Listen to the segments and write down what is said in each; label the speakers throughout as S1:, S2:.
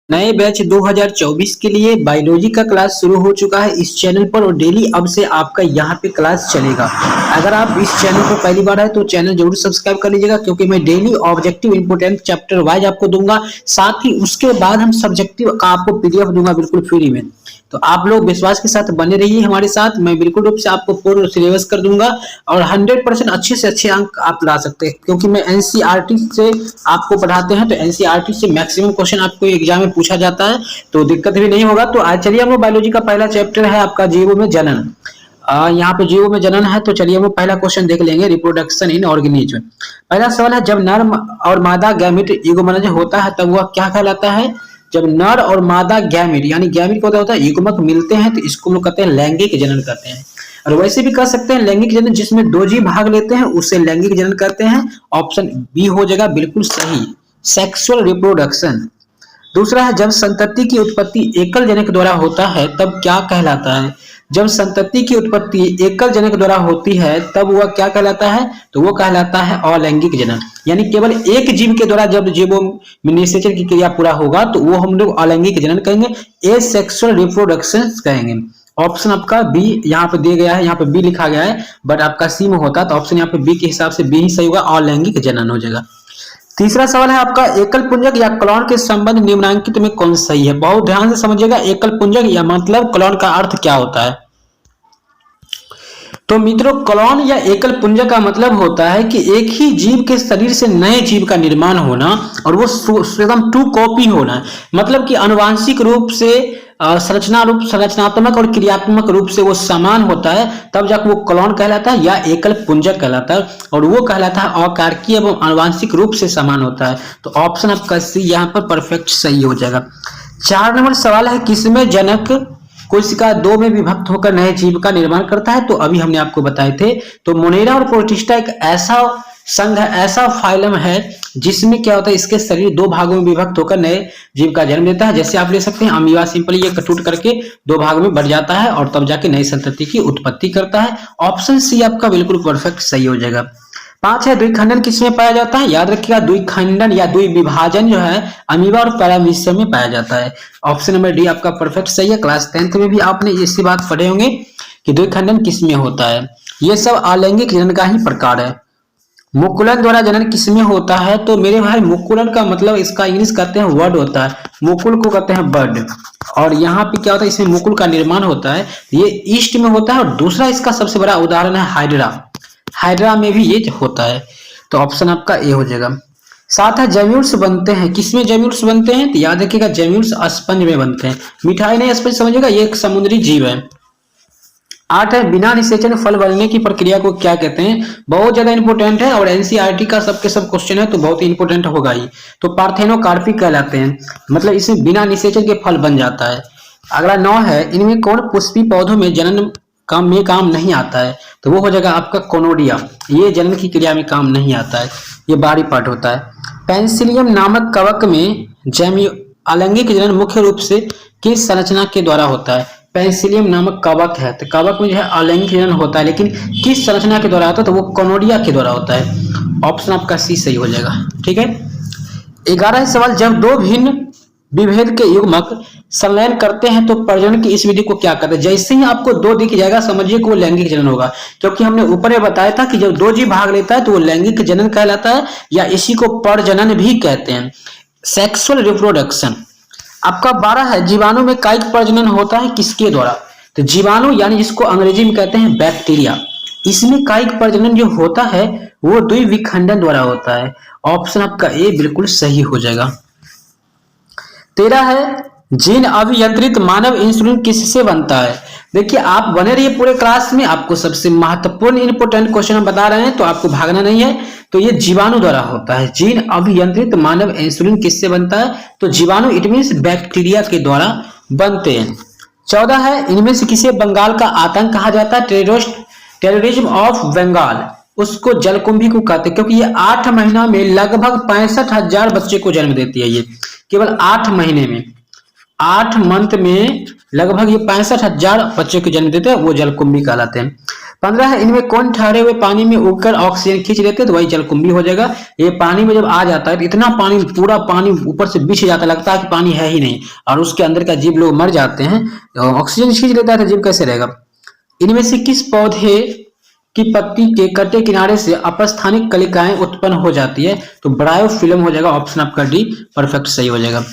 S1: नए बैच 2024 के लिए बायोलॉजी का क्लास शुरू हो चुका है इस चैनल पर और डेली अब से आपका यहाँ पे क्लास चलेगा। अगर आप इस चैनल पर पहली बार है तो चैनल जरूर सब्सक्राइब कर लीजिएगा, क्योंकि मैं daily objective important chapter wise आपको दूंगा। साथ ही उसके बाद हम सब्जेक्टिव का आपको पीडीएफ दूंगा बिल्कुल फ्री में। तो आप लोग विश्वास के साथ बने रहिए हमारे साथ। मैं बिल्कुल रूप से आपको पूर्ण सिलेबस कर दूंगा और 100% अच्छे से अच्छे अंक आप ला सकते हैं, क्योंकि मैं एनसीईआरटी से आपको पढ़ाते हैं। तो एनसीईआरटी से मैक्सिमम क्वेश्चन आपको एग्जाम में पूछा जाता है, तो दिक्कत भी नहीं होगा। तो आज चलिए हम लोग बायोलॉजी का पहला चैप्टर है आपका जीवो में जनन। यहाँ पे जीवो में जनन है, तो चलिए हम लोग पहला क्वेश्चन देख लेंगे, रिप्रोडक्शन इन ऑर्गेनिज्म। पहला सवाल है, जब नर और मादा गैमेट युग्मनज होता है तब वह क्या कहलाता है? जब नर और मादा गैमेट यानी गैमेट क्या होता है, युग्मक मिलते हैं तो इसको हम लोग कहते हैं लैंगिक जनन कहते हैं। और वैसे भी कह सकते हैं लैंगिक जनन जिसमें दो जीव भाग लेते हैं उसे लैंगिक जनन कहते हैं। ऑप्शन बी हो जाएगा बिल्कुल सही, सेक्सुअल रिप्रोडक्शन। दूसरा है, जब संतति की उत्पत्ति एकल जनक द्वारा होता है तब क्या कहलाता है? जब संतति की उत्पत्ति एकल जनक द्वारा होती है तब वह क्या कहलाता है? तो वो कहलाता है अलैंगिक जनन। यानी केवल एक जीव के द्वारा जब जीवों में निषेचन की क्रिया पूरा होगा तो वो हम लोग अलैंगिक जनन कहेंगे, एसेक्सुअल रिप्रोडक्शन कहेंगे। ऑप्शन आपका बी यहाँ पे दिया गया है, यहाँ पे बी लिखा गया है बट आपका सी में होता तो ऑप्शन यहाँ पे बी के हिसाब से बी ही सही होगा, अलैंगिक जनन हो जाएगा। तीसरा सवाल है आपका, एकल पुंजक या क्लोन के संबंध निम्नलिखित में कौन सही है? बहुत ध्यान से समझिएगा, एकल पुंजक या मतलब क्लोन का अर्थ क्या होता है। तो मित्रों, क्लोन या एकल पुंजक का मतलब होता है कि एक ही जीव के शरीर से नए जीव का निर्माण होना और वो एकदम टू कॉपी होना। मतलब कि आनुवांशिक रूप से संरचनात्मक और क्रियात्मक रूप से वो समान होता है, तब जाकर वो क्लोन कहलाता है या एकल पुंजक कहलाता है। और वो कहलाता है अकारकीय एवं आनुवांशिक रूप से समान होता है। तो ऑप्शन आपका सी यहाँ पर परफेक्ट सही हो जाएगा। 4 नंबर सवाल है, किसमें जनक कोशिका दो में विभक्त होकर नए जीव का निर्माण करता है? तो अभी हमने आपको बताए थे। तो मोनेरा और प्रोटिस्टा एक ऐसा संघ है, ऐसा फाइलम है जिसमें क्या होता है, इसके शरीर दो भागों में विभक्त होकर नए जीव का जन्म देता है। जैसे आप ले सकते हैं अमीबा, सिंपली ये टूट करके दो भाग में बढ़ जाता है और तब जाके नई संतति की उत्पत्ति करता है। ऑप्शन सी आपका बिल्कुल परफेक्ट सही हो जाएगा। 5 है, द्विखंडन किसमें पाया जाता है? याद रखिएगा, द्विखंडन या द्विविभाजन जो है अमीबा और पैरामीशियम में पाया जाता है। ऑप्शन नंबर डी आपका परफेक्ट सही है। क्लास 10th में भी आपने इसी बात पढ़े होंगे कि द्विखंडन किसमें होता है। ये सब अलैंगिक जनन का ही प्रकार है। मुकुलन द्वारा जनन किसमें होता है? तो मेरे भाई, मुकुलन का मतलब इसका इंग्लिश कहते हैं वर्ड होता है, मुकुल को कहते हैं बर्ड। और यहाँ पे क्या होता है, इसमें मुकुल का निर्माण होता है, ये ईस्ट में होता है। और दूसरा इसका सबसे बड़ा उदाहरण है हाइड्रा, हाइड्रा में भी ये होता है। तो ऑप्शन आपका ए हो जाएगा। 7 है, जेम्यूल्स बनते हैं किसमें? जेम्यूल्स बनते हैं तो याद रखिएगा जेम्यूल्स स्पंज में बनते हैं, मिठाई नहीं स्पंज समझिएगा, ये एक समुद्री जीव है। 8 है, बिना निषेचन फल बनने की प्रक्रिया को क्या कहते हैं? बहुत ज्यादा इंपॉर्टेंट है और एनसीईआरटी का सबके सब क्वेश्चन है तो बहुत ही इंपॉर्टेंट होगा ही। तो पार्थेनोकार्पी कहलाते हैं, मतलब इसमें बिना निषेचन के फल बन जाता है। अगला 9 है, इनमें कौन पुष्पी पौधों में जनन काम नहीं आता है? तो वो हो जाएगा आपका कोनोडिया, ये जनन की क्रिया में काम नहीं आता है, ये बाहरी पार्ट होता है। पेंसिलियम नामक कवक में अलैंगिक जनन मुख्य रूप से किस संरचना के द्वारा होता है? पेंसिलियम नामक कवक है, तो कवक में जो है अलैंगिक जनन होता है, लेकिन किस संरचना के द्वारा होता है? तो वो कोनोडिया के द्वारा होता है। ऑप्शन आपका सी सही हो जाएगा। ठीक है। 11 सवाल, जब दो भिन्न विभेद के युग्मक संलयन करते हैं तो प्रजनन की इस विधि को क्या कहते हैं? जैसे ही आपको दो दिख जाएगा समझिए कि वो लैंगिक जनन होगा, क्योंकि हमने ऊपर ये बताया था कि जब दो जीव भाग लेता है तो वो लैंगिक जनन कहलाता है, या इसी को प्रजनन भी कहते हैं, सेक्सुअल रिप्रोडक्शन। आपका 12 है, जीवाणु में कायिक प्रजनन होता है किसके द्वारा? तो जीवाणु यानी जिसको अंग्रेजी में कहते हैं बैक्टीरिया, इसमें कायिक प्रजनन जो होता है वो द्विविखंडन द्वारा होता है। ऑप्शन आपका ए बिल्कुल सही हो जाएगा। 13 है, जीन अभियंत्रित मानव इंसुलिन किससे बनता है? देखिए आप बने रहिए पूरे क्लास में, आपको सबसे महत्वपूर्ण इंपोर्टेंट क्वेश्चन बता रहे हैं तो आपको भागना नहीं है। तो ये जीवाणु द्वारा होता है। जीन अभियंत्रित मानव इंसुलिन किससे बनता है? तो जीवाणु इट मींस बैक्टीरिया के द्वारा बनते हैं। 14 है, इनमें से किसे बंगाल का आतंक कहा जाता है? टेररिज्म ऑफ बंगाल, उसको जलकुंभी को कहते हैं, क्योंकि ये 8 महीना में लगभग 65,000 बच्चे को जन्म देती है। ये केवल 8 महीने में, 8 मंथ में लगभग ये 65,000 बच्चे को जन्म देते हैं, वो जलकुंभी कहलाते हैं। 15 है, इनमें कौन ठहरे हुए पानी में उगकर ऑक्सीजन खींच लेते हैं? तो वही जलकुंभी हो जाएगा। ये पानी में जब आ जाता है तो इतना पानी, पूरा पानी ऊपर से बिछ जाता है, लगता है कि पानी है ही नहीं, और उसके अंदर का जीव लोग मर जाते हैं। ऑक्सीजन खींच लेता है तो जीव कैसे रहेगा? इनमें से किस पौधे की पत्ती के कटे किनारे से अपस्थानिक कलिकाएं उत्पन्न हो जाती है? तो ब्रायोफिल्म हो जाएगा, ऑप्शन आपका डी परफेक्ट सही हो जाएगा।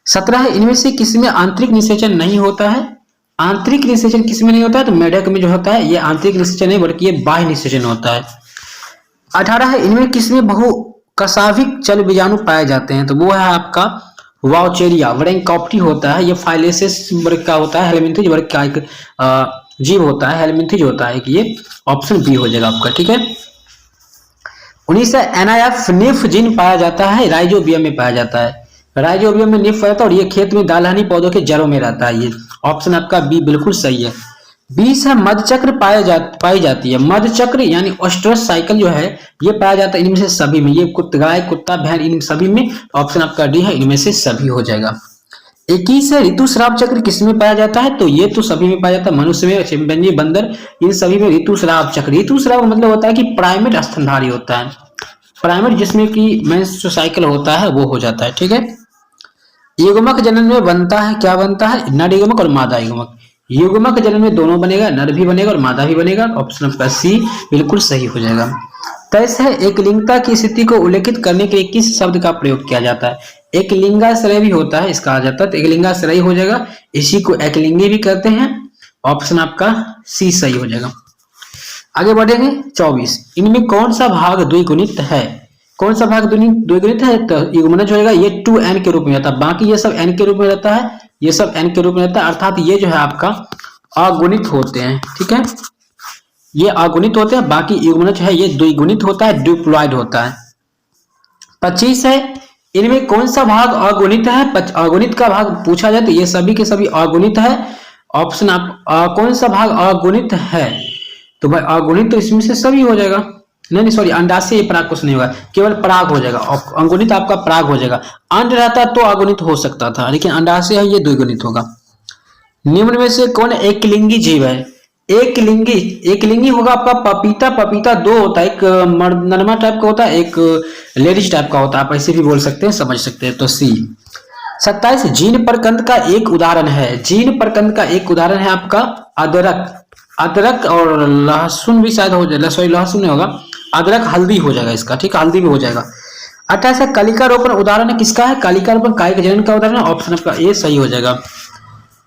S1: 17 है, इनमें से किसमें आंतरिक निषेचन नहीं होता है? आंतरिक निषेचन किसमें नहीं होता है? तो मेढक में जो होता है ये आंतरिक निषेचन नहीं बल्कि ये बाह्य निषेचन होता है। 18 है, इनमें किसमें बहु कशाभिक जल बीजाणु पाए जाते हैं? तो वो है आपका वाउचेरिया वरेंकोप्टी होता है। ये फाइलेसिस वर्ग का होता है, हेलमिंथिज वर्ग का एक जीव होता है, हेलमिंथिज होता है कि ये ऑप्शन बी हो जाएगा आपका, ठीक है। 19 है, NIF निफ जीन पाया जाता है, राइजोबियम में पाया जाता है। राइजोबियम में निफ रहता है और ये खेत में दालहनी पौधों के जड़ों में रहता है। ये ऑप्शन आपका बी बिल्कुल सही है। 20 है, मधचक्र पाई जाती है। मधचक्र यानी ऑस्ट्रस साइकिल जो है ये पाया जाता है इनमें से सभी में। ये गाय, कुत्ता, भैंस, इन सभी में। ऑप्शन आपका डी है, इनमें से सभी हो जाएगा। 21 है, ऋतुस्राव चक्र किसमें पाया जाता है? तो ये तो सभी में पाया जाता है, मनुष्य में, चिंपैंजी, बंदर, इन सभी में ऋतुस्राव चक्र। ऋतुस्राव मतलब होता है कि प्राइमेट स्तनधारी होता है, प्राइमेट जिसमें कि मेंस्ट्रुअल साइकिल होता है वो हो जाता है, ठीक है। युग्मक जनन में बनता है, क्या बनता है? नर युग्मक और मादा युग्मक। युग्मक जनन में दोनों बनेगा, नर भी बनेगा और मादा भी बनेगा। ऑप्शन आपका सी बिल्कुल सही हो जाएगा। 23 है, एकलिंगता की स्थिति को उल्लेखित करने के लिए किस शब्द का प्रयोग किया जाता है? एकलिंगाश्रय भी होता है, इसका आ जाता है, तो एकलिंगाश्रय हो जाएगा। इसी को एकलिंगी भी कहते हैं। ऑप्शन आपका सी सही हो जाएगा। आगे बढ़ेंगे। 24, इनमें कौन सा भाग द्विगुणित है? कौन सा भाग द्विगुणित है? तो युग्मनज होगा, ये 2n के रूप में रहता है, बाकी ये सब n के रूप में रहता है, ये सब n के रूप में रहता है, अर्थात ये जो है आपका अगुणित होते हैं, ठीक है। ये अगुणित होते हैं, बाकी युग्मनज है ये द्विगुणित होता है, डिप्लॉयड होता है। 25 है, इनमें कौन सा भाग अगुणित है? अगुणित का भाग पूछा जाए तो ये सभी के सभी अगुणित है। ऑप्शन आप कौन सा भाग अगुणित है? तो भाई अगुणित तो इसमें से सभी हो जाएगा। नहीं सॉरी, अंडाशय ये पराग कुछ नहीं होगा, केवल पराग हो जाएगा। अंगुणित आपका पराग हो जाएगा। अंड रहता तो अगुणित हो सकता था, लेकिन अंडाशय है ये द्विगुणित होगा। निम्न में से कौन एकलिंगी जीव है? एकलिंगी होगा आपका पपीता। पपीता दो होता है, एक नरमा टाइप का होता है, एक लेडीज टाइप का होता है, आप ऐसे भी बोल सकते हैं, समझ सकते हैं। तो सी। 27, जीन प्रकंद का एक उदाहरण है। जीन प्रकंद का एक उदाहरण है आपका अदरक। अदरक और लहसुन भी शायद हो जाएगा, सॉरी लहसुन नहीं होगा, अदरक हल्दी हो जाएगा इसका, ठीक है, हल्दी भी हो जाएगा। 28 कलिका रोपण उदाहरण किसका है? कालिका रोपण कायिक जनन का उदाहरण, ऑप्शन आपका ए सही हो जाएगा।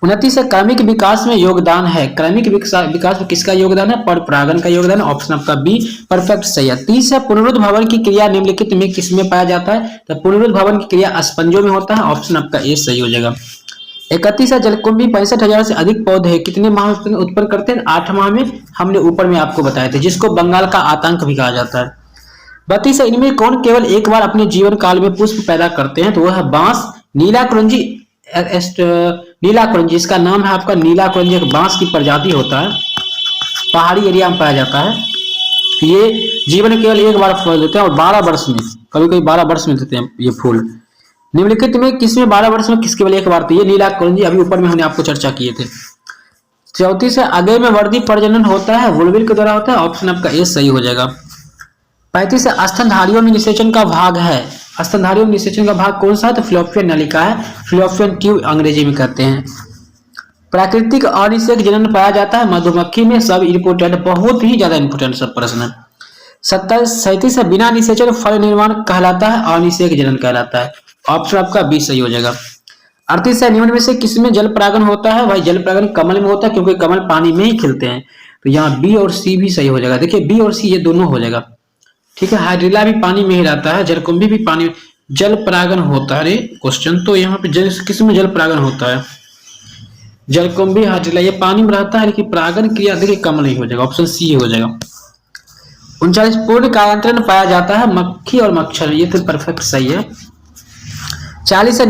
S1: 29 क्रमिक विकास में योगदान है। क्रमिक विकास में किसका योगदान है? पर परागण का योगदान है, ऑप्शन आपका बी परफेक्ट सही है। 30 है, पुनरुद्भवन की क्रिया निम्नलिखित में किसमें पाया जाता है? तो पुनरुद्भवन की क्रिया स्पंजों में होता है, ऑप्शन आपका ए सही हो जाएगा। 31 है, जलकुंभी 65,000 से अधिक पौधे कितने माह में उत्पन्न करते हैं? 8 माह में। हमने ऊपर में आपको बताए थे, जिसको बंगाल का आतंक भी कहा जाता है। 32 है, इनमें कौन केवल एक बार अपने जीवन काल में पुष्प पैदा करते हैं? तो वह है बांस। नीला कुरंजी, नीला कुरंजी, इसका नाम है आपका नीला कुरंजी, एक बांस की प्रजाति होता है, पहाड़ी एरिया में पाया जाता है। ये जीवन में केवल एक बार फल देते हैं और 12 वर्ष में, कभी कभी 12 वर्ष में देते हैं ये फूल। निम्नलिखित में किसमें 12 वर्ष में किस केवल एक बार? तो ये नीला कुरंजी, अभी ऊपर में हमने आपको चर्चा किए थे। 34 है, आगे में वर्दी प्रजनन होता है, वुलविल के द्वारा होता है, ऑप्शन आपका ए सही हो जाएगा। 35 है, स्तनधारियों में निषेचन का भाग है। स्तनधारियों में निषेचन का भाग कौन सा है? तो फ्लोपियन नलिका है, फ्लोपियन ट्यूब अंग्रेजी में कहते हैं। प्राकृतिक अनिषेक जनन पाया जाता है मधुमक्खी में, सब इंपोर्टेंट, बहुत ही ज्यादा इंपोर्टेंट सब प्रश्न। 37 है, बिना निषेचन फल निर्माण कहलाता है, अनिषेक जनन कहलाता है, ऑप्शन आपका बी सही हो जाएगा। 38 है, निम्न में से किसमें जल परागण होता है? भाई जल परागण कमल में होता है, क्योंकि कमल पानी में ही खिलते हैं, तो यहाँ बी और सी भी सही हो जाएगा। देखिए बी और सी ये दोनों हो जाएगा, ठीक है। हाइड्रिला भी पानी में ही रहता है, जलकुंभी भी पानी में। जल परागण होता है, अरे क्वेश्चन तो यहाँ पे किसमें जल परागण होता है? जलकुंभी, हाइड्रिला ये पानी में रहता है, लेकिन परागण क्रिया देखिए कमल ही हो जाएगा, ऑप्शन सी हो जाएगा। 39 पूर्ण कायांतरण पाया जाता है मक्खी और मच्छर, ये तो परफेक्ट सही है। 40 है,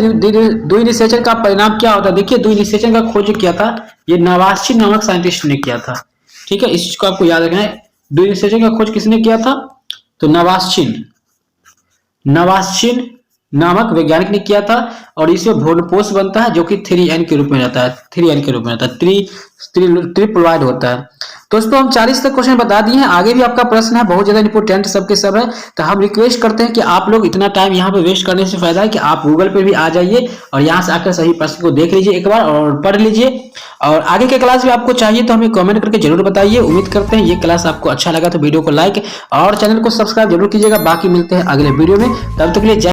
S1: द्विनिषेचन का परिणाम क्या होता है? देखिए द्विनिषेचन का खोज किया था ये नवास्चिन नामक साइंटिस्ट ने किया था, ठीक है, इस चीज को आपको याद रखना है। द्विनिषेचन का खोज किसने किया था? तो नवास्चिन नामक वैज्ञानिक ने किया था और इसमें भ्रूणपोष बनता है जो कि 3n के रूप में रहता है, 3n के रूप में रहता है, ट्रिप्लॉइड होता है। दोस्तों हम 40 तक क्वेश्चन बता दिए हैं, आगे भी आपका प्रश्न है, बहुत ज्यादा इंपोर्टेंट सबके सब है। तो हम रिक्वेस्ट करते हैं कि आप लोग इतना टाइम यहाँ पे वेस्ट करने से फायदा है कि आप गूगल पे भी आ जाइए और यहाँ से आकर सही प्रश्न को देख लीजिए एक बार और पढ़ लीजिए। और आगे के क्लास भी आपको चाहिए तो हमें कमेंट करके जरूर बताइए। उम्मीद करते हैं ये क्लास आपको अच्छा लगा तो वीडियो को लाइक और चैनल को सब्सक्राइब जरूर कीजिएगा। बाकी मिलते हैं अगले वीडियो में, तब तक के लिए जय